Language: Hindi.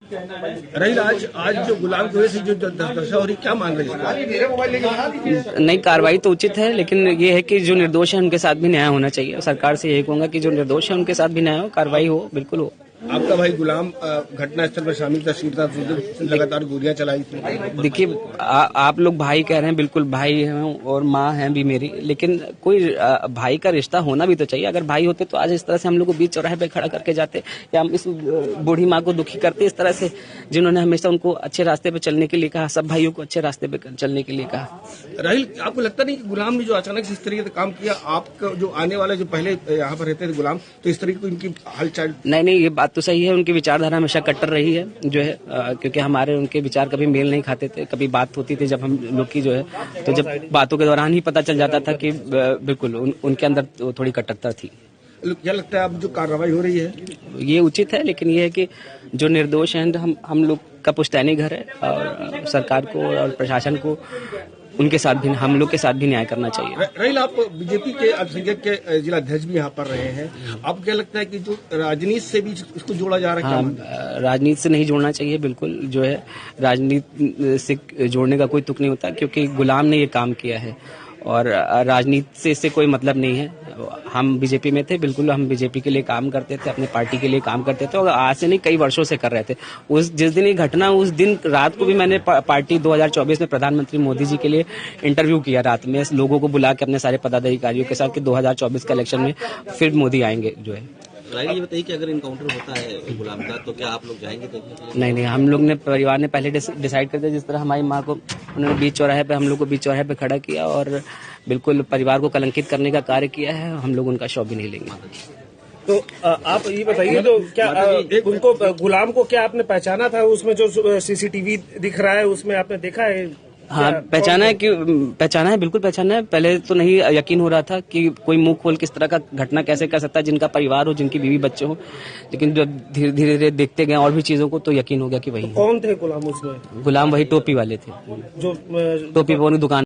रही आज जो गुलाम की वजह से जो दशा हो रही, क्या मान रही है? नहीं, कार्रवाई तो उचित है, लेकिन ये है कि जो निर्दोष है उनके साथ भी न्याय होना चाहिए। सरकार से यही कहूंगा कि जो निर्दोष है उनके साथ भी न्याय हो, कार्रवाई हो, बिल्कुल हो। आपका भाई गुलाम घटनास्थल पर शामिल था, लगातार गोलियां चलाई थी। देखिए, आप लोग भाई कह रहे हैं, बिल्कुल भाई हैं और माँ हैं भी मेरी, लेकिन कोई भाई का रिश्ता होना भी तो चाहिए। अगर भाई होते तो आज इस तरह से हम लोग को बीच चौराहे पे खड़ा करके जाते, या हम इस बूढ़ी माँ को दुखी करते इस तरह से, जिन्होंने हमेशा उनको अच्छे रास्ते पे चलने के लिए कहा, सब भाइयों को अच्छे रास्ते पे चलने के लिए कहा। राहिल, आपको लगता नहीं कि गुलाम ने जो अचानक से इस तरीके से काम किया, आपका जो आने वाले जो पहले यहाँ पर रहते थे गुलाम, तो इस तरीके को इनकी हलचल? नहीं, ये बात तो सही है, उनकी विचारधारा हमेशा कट्टर रही है जो है, क्योंकि हमारे उनके विचार कभी मेल नहीं खाते थे। कभी बात होती थी जब हम लोग की जो है, तो जब बातों के दौरान ही पता चल जाता था कि बिल्कुल उनके अंदर थोड़ी कट्टरता थी। क्या लगता है अब जो कार्रवाई हो रही है ये उचित है, लेकिन ये है कि जो निर्दोष हैं, हम लोग का पुश्तैनी घर है, और सरकार को और प्रशासन को उनके साथ भी, हम लोग के साथ भी न्याय करना चाहिए। राहिल, आप बीजेपी के अल्पसंख्यक के जिलाध्यक्ष भी यहाँ पर रहे हैं, आपको क्या लगता है कि जो राजनीति से भी इसको जोड़ा जा रहा है? हाँ, राजनीति से नहीं जोड़ना चाहिए, बिल्कुल जो है राजनीति से जोड़ने का कोई तुक नहीं होता, क्योंकि गुलाम ने ये काम किया है और राजनीति से इससे कोई मतलब नहीं है। हम बीजेपी में थे, बिल्कुल हम बीजेपी के लिए काम करते थे, अपने पार्टी के लिए काम करते थे, और आज से नहीं कई वर्षों से कर रहे थे। जिस दिन ये घटना, उस दिन रात को भी मैंने पार्टी 2024 में प्रधानमंत्री मोदी जी के लिए इंटरव्यू किया रात में, लोगों को बुला के अपने सारे पदाधिकारियों के साथ कि 2024 के इलेक्शन में फिर मोदी आएंगे जो है। राहिल, ये बताइए कि अगर इनकाउंटर होता है गुलाम का, तो क्या आप लोग जाएंगे देखने के लिए? नहीं, हम लोग ने, परिवार ने पहले डिसाइड कर दिया। जिस तरह हमारी माँ को उन्होंने बीच चौराहे पे, हम लोग को बीच चौराहे पे खड़ा किया और बिल्कुल परिवार को कलंकित करने का कार्य किया है, हम लोग उनका शव भी नहीं लेंगे। तो आप ये बताइए, तो क्या उनको, गुलाम को क्या आपने पहचाना था? उसमें जो सीसीटीवी दिख रहा है उसमें आपने देखा है? हाँ, पहचाना है, बिल्कुल पहचाना है। पहले तो नहीं यकीन हो रहा था कि कोई मुंह खोल किस तरह का घटना कैसे कर सकता है, जिनका परिवार हो, जिनकी बीवी बच्चे हो, लेकिन जब धीरे धीरे देखते गए और भी चीजों को, तो यकीन हो गया कि वही। कौन थे गुलाम उसमें? गुलाम वही टोपी वाले थे, जो टोपी वाली दुकान